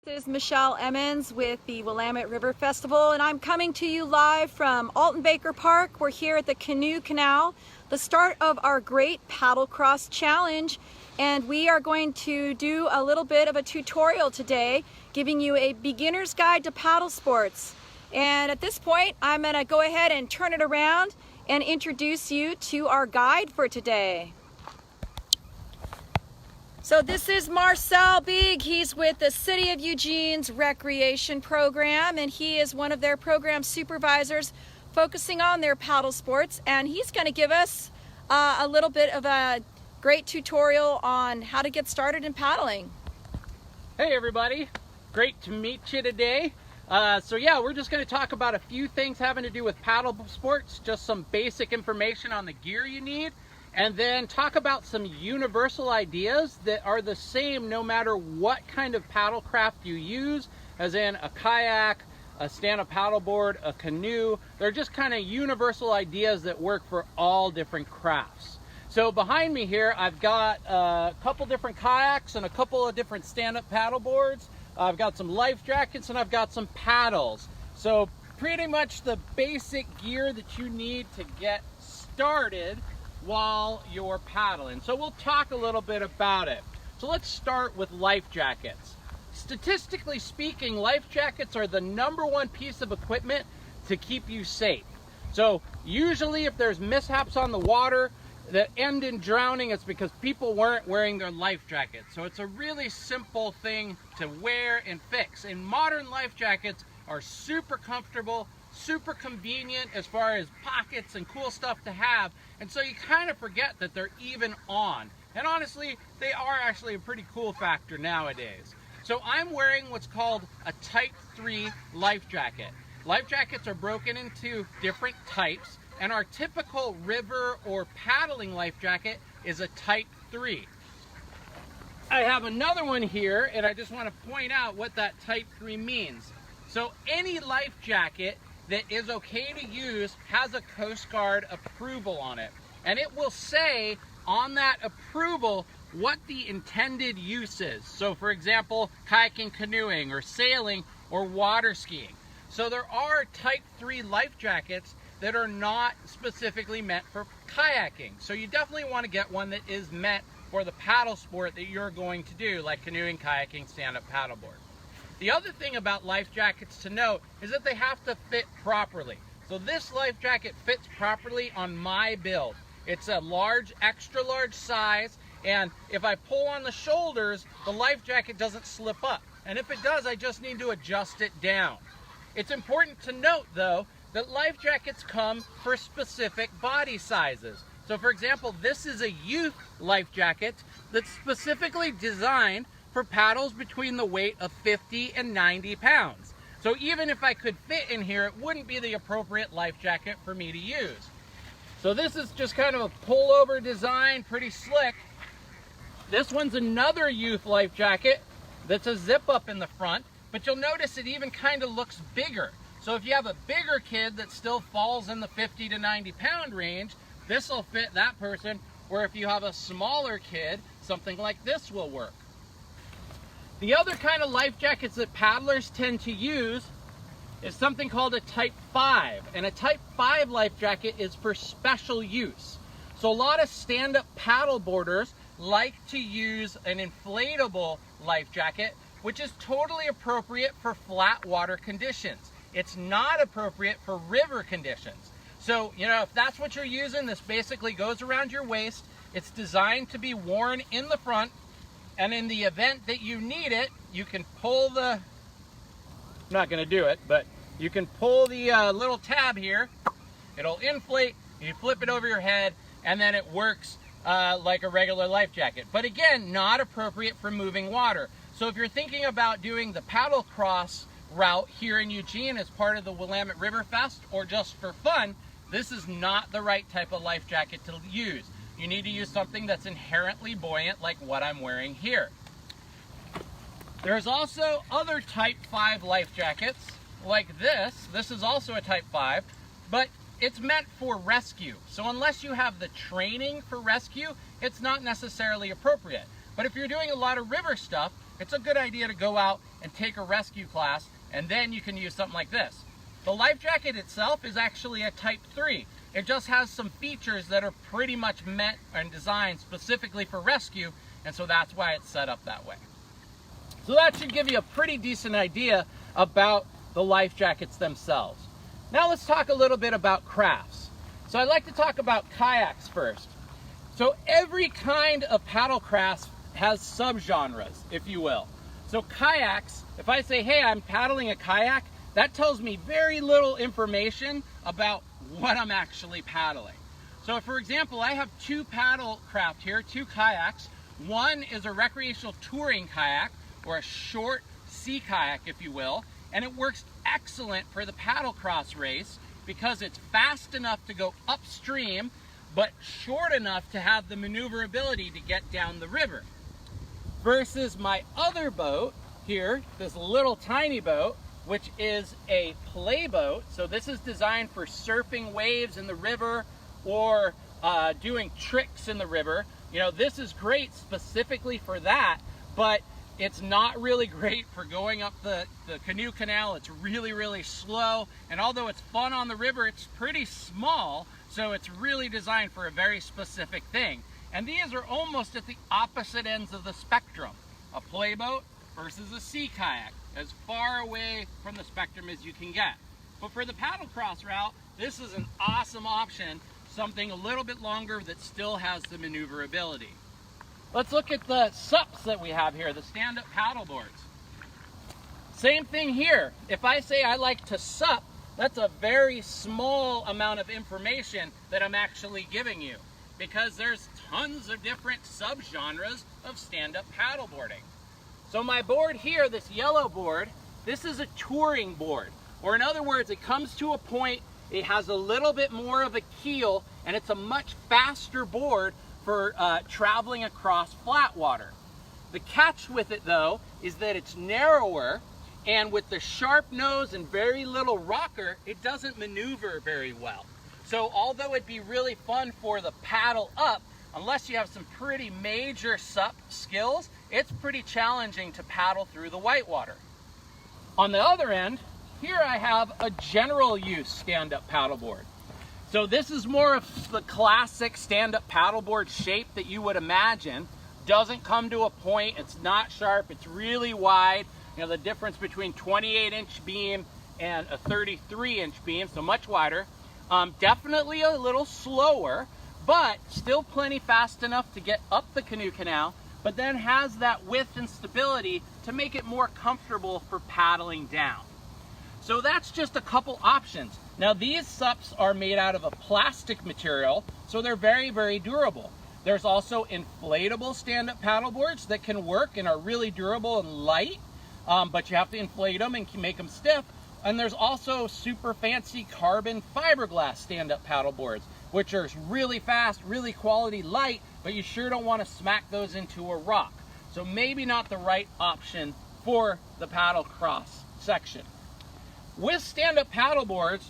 This is Michelle Emmons with the Willamette River Festival, and I'm coming to you live from Alton Baker Park. We're here at the Canoe Canal, the start of our Great Paddlecross Challenge, and we are going to do a little bit of a tutorial today, giving you a beginner's guide to paddle sports. And at this point, I'm going to go ahead and turn it around and introduce you to our guide for today. So this is Marcel Bieg. He's with the City of Eugene's Recreation program, and he is one of their program supervisors focusing on their paddle sports, and he's going to give us a little bit of a great tutorial on how to get started in paddling. Hey everybody, great to meet you today. So yeah, we're just going to talk about a few things having to do with paddle sports, just some basic information on the gear you need, and then talk about some universal ideas that are the same no matter what kind of paddle craft you use, as in a kayak, a stand-up paddleboard, a canoe. They're just kind of universal ideas that work for all different crafts. So behind me here, I've got a couple different kayaks and a couple of different stand-up paddleboards. I've got some life jackets and I've got some paddles. So pretty much the basic gear that you need to get started while you're paddling. So we'll talk a little bit about it. So let's start with life jackets. Statistically speaking, life jackets are the #1 piece of equipment to keep you safe. So usually if there's mishaps on the water that end in drowning, it's because people weren't wearing their life jackets. So it's a really simple thing to wear and fix. And modern life jackets are super comfortable, super convenient as far as pockets and cool stuff to have, and so you kind of forget that they're even on. And honestly, they are actually a pretty cool factor nowadays. So I'm wearing what's called a Type 3 life jacket. Life jackets are broken into different types, and our typical river or paddling life jacket is a Type 3. I have another one here, and I just want to point out what that Type 3 means. So any life jacket that is okay to use has a Coast Guard approval on it. And it will say on that approval what the intended use is. So for example, kayaking, canoeing, or sailing, or water skiing. So there are Type 3 life jackets that are not specifically meant for kayaking. So you definitely want to get one that is meant for the paddle sport that you're going to do, like canoeing, kayaking, stand-up paddleboard. The other thing about life jackets to note is that they have to fit properly. So this life jacket fits properly on my build. It's a large, extra large size, and if I pull on the shoulders, the life jacket doesn't slip up. And if it does, I just need to adjust it down. It's important to note though, that life jackets come for specific body sizes. So for example, this is a youth life jacket that's specifically designed for paddles between the weight of 50 and 90 pounds. So even if I could fit in here, it wouldn't be the appropriate life jacket for me to use. So this is just kind of a pullover design, pretty slick. This one's another youth life jacket that's a zip up in the front, but you'll notice it even kind of looks bigger. So if you have a bigger kid that still falls in the 50 to 90 pound range, this will fit that person. Or if you have a smaller kid, something like this will work. The other kind of life jackets that paddlers tend to use is something called a Type 5. And a Type 5 life jacket is for special use. So a lot of stand-up paddleboarders like to use an inflatable life jacket, which is totally appropriate for flat water conditions. It's not appropriate for river conditions. So, you know, if that's what you're using, this basically goes around your waist. It's designed to be worn in the front, and in the event that you need it, you can pull the, I'm not going to do it, but you can pull the little tab here. It'll inflate, you flip it over your head, and then it works like a regular life jacket. But again, not appropriate for moving water. So if you're thinking about doing the paddlecross route here in Eugene as part of the Willamette River Fest, or just for fun, this is not the right type of life jacket to use. You need to use something that's inherently buoyant, like what I'm wearing here. There's also other Type 5 life jackets, like this. This is also a Type 5, but it's meant for rescue. So unless you have the training for rescue, it's not necessarily appropriate. But if you're doing a lot of river stuff, it's a good idea to go out and take a rescue class, and then you can use something like this. The life jacket itself is actually a Type 3. It just has some features that are pretty much meant and designed specifically for rescue, and so that's why it's set up that way. So that should give you a pretty decent idea about the life jackets themselves. Now let's talk a little bit about crafts. So I'd like to talk about kayaks first. So every kind of paddle craft has subgenres, if you will. So kayaks, if I say, hey, I'm paddling a kayak, that tells me very little information about what I'm actually paddling. So for example, I have two paddle craft here, two kayaks. One is a recreational touring kayak, or a short sea kayak, if you will, and it works excellent for the paddlecross race because it's fast enough to go upstream, but short enough to have the maneuverability to get down the river. Versus my other boat here, this little tiny boat, which is a play boat. So this is designed for surfing waves in the river or doing tricks in the river. You know, this is great specifically for that, but it's not really great for going up the canoe canal. It's really, really slow. And although it's fun on the river, it's pretty small. So it's really designed for a very specific thing. And these are almost at the opposite ends of the spectrum. A play boat versus a sea kayak, as far away from the spectrum as you can get. But for the paddlecross route, this is an awesome option, something a little bit longer that still has the maneuverability. Let's look at the SUPs that we have here, the stand-up paddle boards. Same thing here. If I say I like to SUP, that's a very small amount of information that I'm actually giving you, because there's tons of different subgenres of stand-up paddleboarding. So my board here, this yellow board, this is a touring board. Or in other words, it comes to a point, it has a little bit more of a keel, and it's a much faster board for traveling across flat water. The catch with it though, is that it's narrower, and with the sharp nose and very little rocker, it doesn't maneuver very well. So although it'd be really fun for the paddle up, unless you have some pretty major SUP skills, it's pretty challenging to paddle through the whitewater. On the other end, here I have a general use stand-up paddleboard. So this is more of the classic stand-up paddleboard shape that you would imagine. Doesn't come to a point, it's not sharp, it's really wide. You know, the difference between 28-inch beam and a 33-inch beam, so much wider. Definitely a little slower, but still plenty fast enough to get up the canoe canal, but then has that width and stability to make it more comfortable for paddling down. So that's just a couple options. Now these SUPs are made out of a plastic material, so they're very, very durable. There's also inflatable stand-up paddleboards that can work and are really durable and light, but you have to inflate them and make them stiff. And there's also super fancy carbon fiberglass stand-up paddleboards, which are really fast, really quality light, but you sure don't want to smack those into a rock. So maybe not the right option for the paddle cross section. With stand-up paddleboards,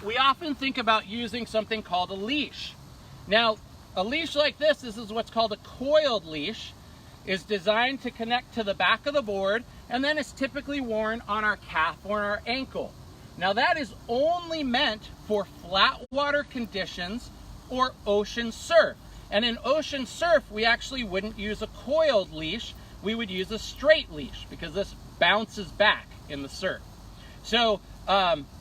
we often think about using something called a leash. Now, a leash like this is what's called a coiled leash, is designed to connect to the back of the board, and then it's typically worn on our calf or our ankle. Now that is only meant for flat water conditions or ocean surf. And in ocean surf, we actually wouldn't use a coiled leash, we would use a straight leash because this bounces back in the surf. So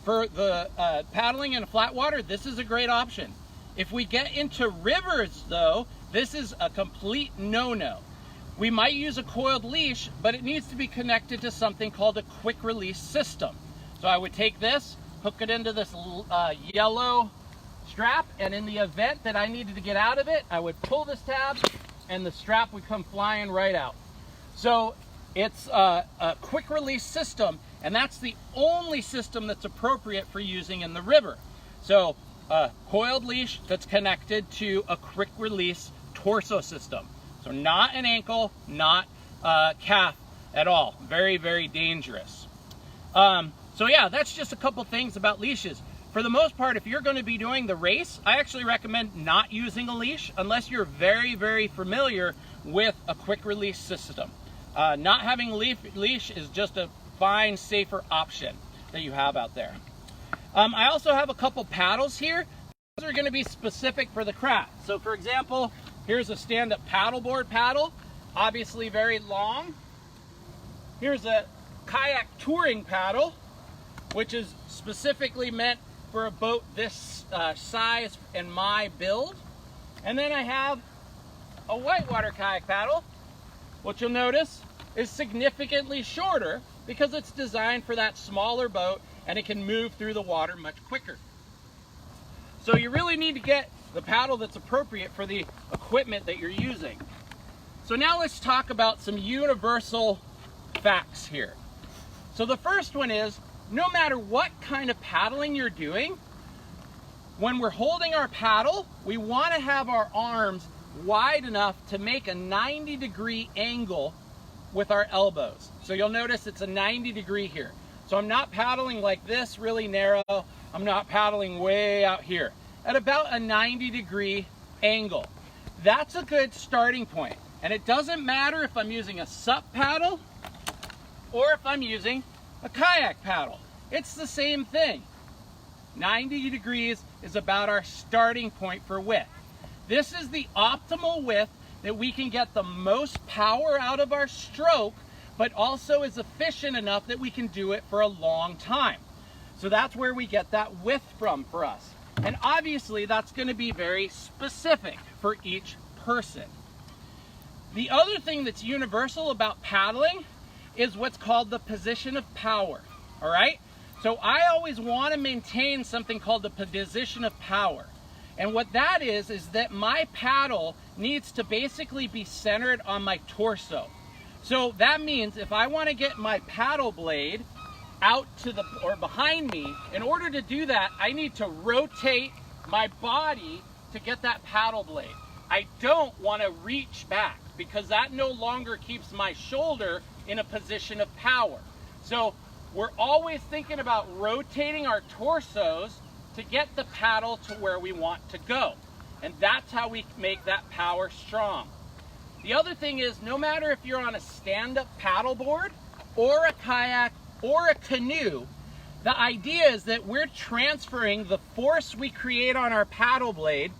for the paddling in flat water, this is a great option. If we get into rivers though, this is a complete no-no. We might use a coiled leash, but it needs to be connected to something called a quick release system. So I would take this, hook it into this yellow strap, and in the event that I needed to get out of it, I would pull this tab and the strap would come flying right out. So it's a quick release system, and that's the only system that's appropriate for using in the river. So a coiled leash that's connected to a quick release torso system. So not an ankle, not calf at all. Very, very dangerous. So yeah, that's just a couple things about leashes. For the most part, if you're going to be doing the race, I actually recommend not using a leash unless you're very, very familiar with a quick release system. Not having leash is just a fine, safer option that you have out there. I also have a couple paddles here. Those are going to be specific for the craft. So for example, here's a stand-up paddleboard paddle, obviously very long. Here's a kayak touring paddle, which is specifically meant for a boat this size and my build. And then I have a whitewater kayak paddle, which you'll notice is significantly shorter because it's designed for that smaller boat and it can move through the water much quicker. So you really need to get the paddle that's appropriate for the equipment that you're using. So now let's talk about some universal facts here. So the first one is, no matter what kind of paddling you're doing, when we're holding our paddle, we want to have our arms wide enough to make a 90-degree angle with our elbows. So you'll notice it's a 90-degree here. So I'm not paddling like this, really narrow. I'm not paddling way out here. At about a 90-degree angle. That's a good starting point. And it doesn't matter if I'm using a SUP paddle or if I'm using a kayak paddle. It's the same thing. 90 degrees is about our starting point for width. This is the optimal width that we can get the most power out of our stroke, but also is efficient enough that we can do it for a long time. So that's where we get that width from for us. And obviously that's going to be very specific for each person. The other thing that's universal about paddling is what's called the position of power, all right? So I always want to maintain something called the position of power. And what that is that my paddle needs to basically be centered on my torso. So that means if I want to get my paddle blade out to the, or behind me, in order to do that, I need to rotate my body to get that paddle blade. I don't want to reach back because that no longer keeps my shoulder in a position of power. So we're always thinking about rotating our torsos to get the paddle to where we want to go. And that's how we make that power strong. The other thing is, no matter if you're on a stand-up paddleboard or a kayak or a canoe, the idea is that we're transferring the force we create on our paddle blade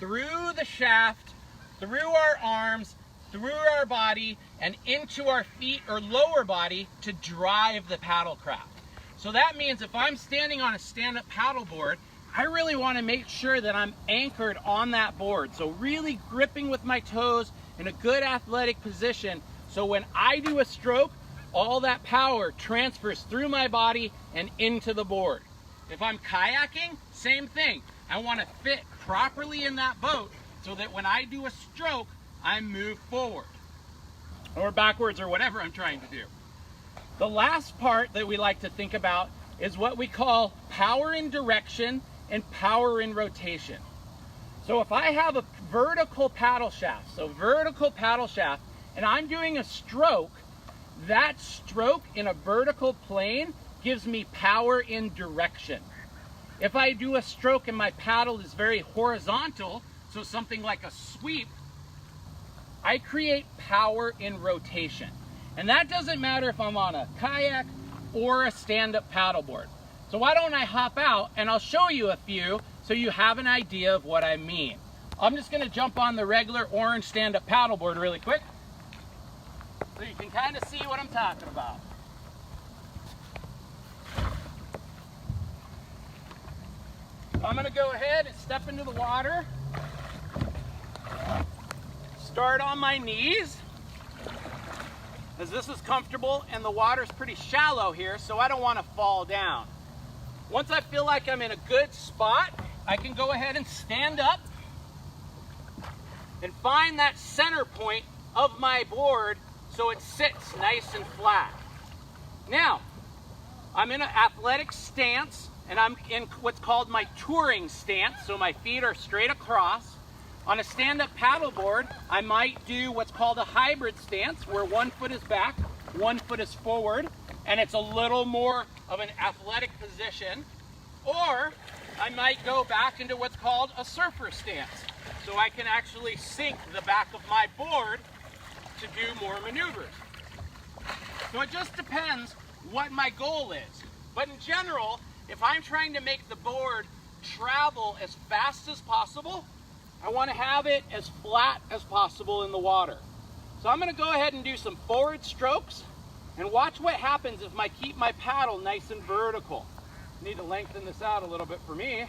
through the shaft, through our arms, through our body, and into our feet or lower body to drive the paddle craft. So that means if I'm standing on a stand-up paddleboard, I really want to make sure that I'm anchored on that board. So really gripping with my toes in a good athletic position. So when I do a stroke, all that power transfers through my body and into the board. If I'm kayaking, same thing. I want to fit properly in that boat so that when I do a stroke, I move forward or backwards or whatever I'm trying to do. The last part that we like to think about is what we call power in direction and power in rotation. So if I have a vertical paddle shaft, and I'm doing a stroke, that stroke in a vertical plane gives me power in direction. If I do a stroke and my paddle is very horizontal, so something like a sweep, I create power in rotation. And that doesn't matter if I'm on a kayak or a stand-up paddleboard. So why don't I hop out and I'll show you a few so you have an idea of what I mean. I'm just going to jump on the regular orange stand-up paddleboard really quick so you can kind of see what I'm talking about. I'm going to go ahead and step into the water. Start on my knees, as this is comfortable and the water's pretty shallow here, so I don't want to fall down. Once I feel like I'm in a good spot, I can go ahead and stand up and find that center point of my board so it sits nice and flat. Now, I'm in an athletic stance and I'm in what's called my touring stance, so my feet are straight across. On a stand-up paddleboard, I might do what's called a hybrid stance, where one foot is back, one foot is forward, and it's a little more of an athletic position. Or I might go back into what's called a surfer stance, so I can actually sink the back of my board to do more maneuvers. So it just depends what my goal is. But in general, if I'm trying to make the board travel as fast as possible, I want to have it as flat as possible in the water. So I'm going to go ahead and do some forward strokes and watch what happens if I keep my paddle nice and vertical. Need to lengthen this out a little bit for me.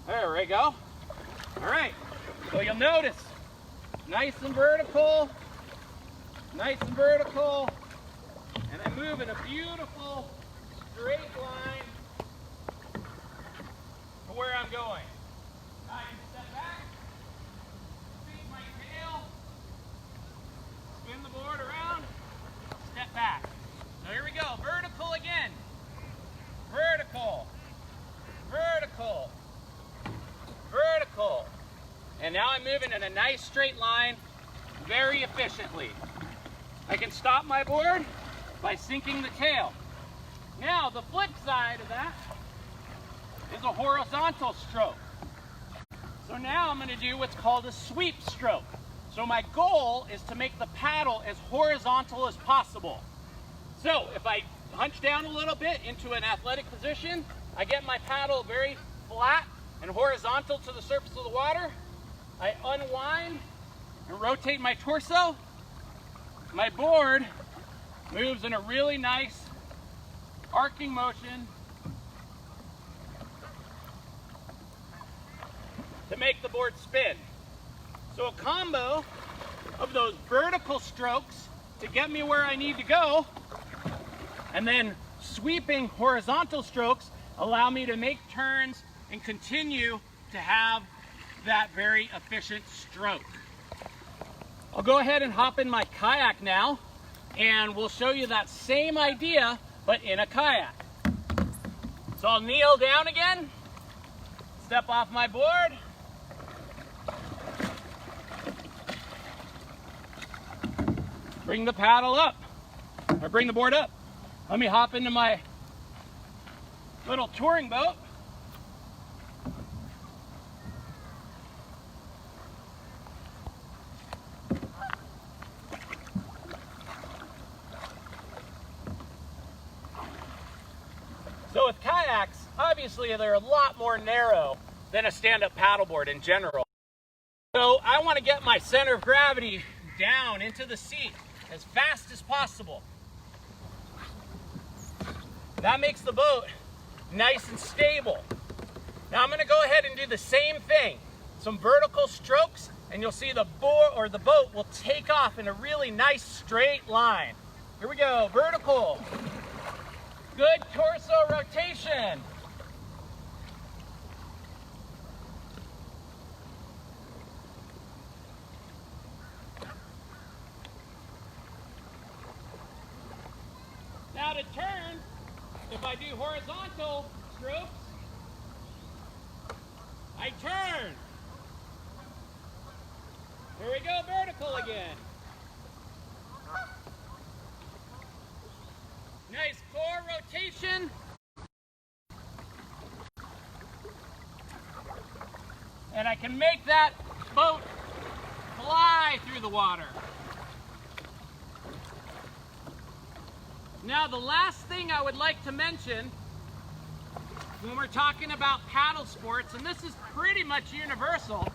There we go. All right, so you'll notice, nice and vertical, and I move in a beautiful straight line to where I'm going. I can step back, sink my tail, spin the board around, step back. So here we go, vertical again. Vertical, vertical, vertical. And now I'm moving in a nice straight line very efficiently. I can stop my board by sinking the tail. Now the flip side of that is a horizontal stroke. So now I'm going to do what's called a sweep stroke. So my goal is to make the paddle as horizontal as possible. So if I hunch down a little bit into an athletic position, I get my paddle very flat and horizontal to the surface of the water. I unwind and rotate my torso. My board moves in a really nice arcing motion to make the board spin. So a combo of those vertical strokes to get me where I need to go, and then sweeping horizontal strokes allow me to make turns and continue to have that very efficient stroke. I'll go ahead and hop in my kayak now, and we'll show you that same idea, but in a kayak. So I'll kneel down again, step off my board, bring the paddle up, or bring the board up. Let me hop into my little touring boat. So with kayaks, obviously they're a lot more narrow than a stand-up paddleboard in general. So I want to get my center of gravity down into the seat as fast as possible. That makes the boat nice and stable. Now I'm going to go ahead and do the same thing. Some vertical strokes, and you'll see the boat will take off in a really nice straight line. Here we go, vertical. Good torso rotation. Now to turn, if I do horizontal strokes, I turn. Here we go, vertical again. Nice core rotation. And I can make that boat fly through the water. Now the last thing I would like to mention when we're talking about paddle sports, and this is pretty much universal,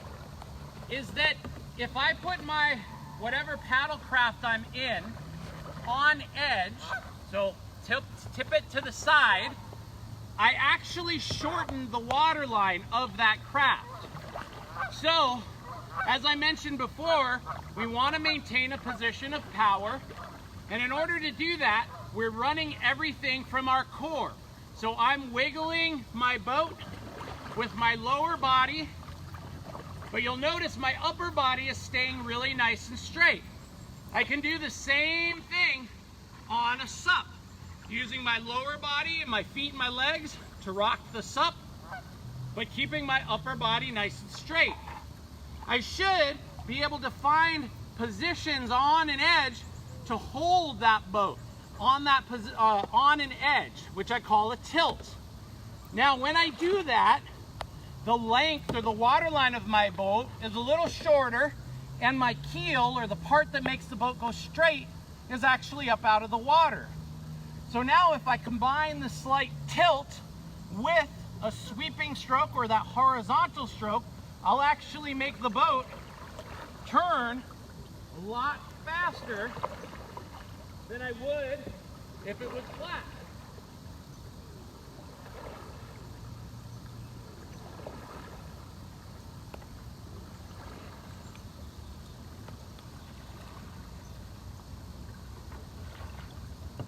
is that if I put my whatever paddle craft I'm in on edge, so tip it to the side, I actually shorten the water line of that craft. So, as I mentioned before, we want to maintain a position of power, and in order to do that, we're running everything from our core. So I'm wiggling my boat with my lower body, but you'll notice my upper body is staying really nice and straight. I can do the same thing on a SUP, using my lower body and my feet and my legs to rock the SUP, but keeping my upper body nice and straight. I should be able to find positions on an edge to hold that boat on an edge, which I call a tilt. Now when I do that, the length or the water line of my boat is a little shorter, and my keel, or the part that makes the boat go straight, is actually up out of the water. So now if I combine the slight tilt with a sweeping stroke or that horizontal stroke, I'll actually make the boat turn a lot faster than I would if it was flat.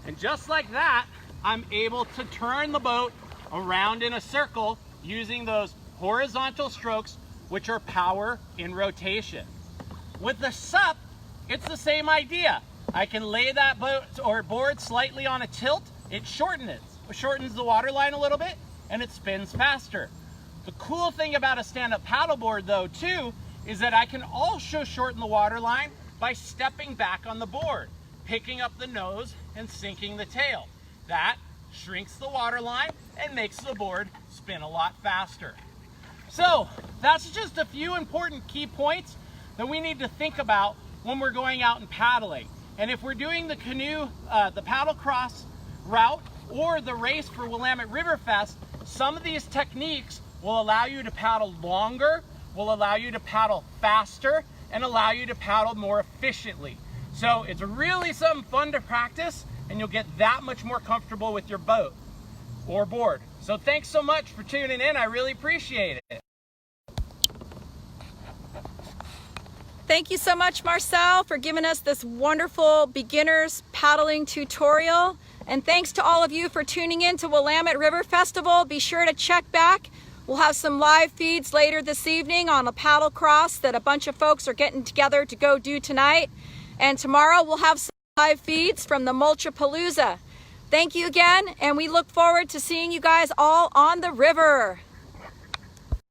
And just like that, I'm able to turn the boat around in a circle using those horizontal strokes, which are power in rotation. With the SUP, it's the same idea. I can lay that boat or board slightly on a tilt, it shortens the water line a little bit, and it spins faster. The cool thing about a stand-up paddleboard though too, is that I can also shorten the water line by stepping back on the board, picking up the nose and sinking the tail. That shrinks the water line and makes the board spin a lot faster. So that's just a few important key points that we need to think about when we're going out and paddling. And if we're doing the canoe, the paddle cross route or the race for Willamette River Fest, some of these techniques will allow you to paddle longer, will allow you to paddle faster, and allow you to paddle more efficiently. So it's really something fun to practice, and you'll get that much more comfortable with your boat or board. So thanks so much for tuning in. I really appreciate it. Thank you so much, Marcel, for giving us this wonderful beginner's paddling tutorial. And thanks to all of you for tuning in to Willamette River Festival. Be sure to check back. We'll have some live feeds later this evening on a paddle cross that a bunch of folks are getting together to go do tonight. And tomorrow we'll have some live feeds from the Mulchapalooza. Thank you again, and we look forward to seeing you guys all on the river.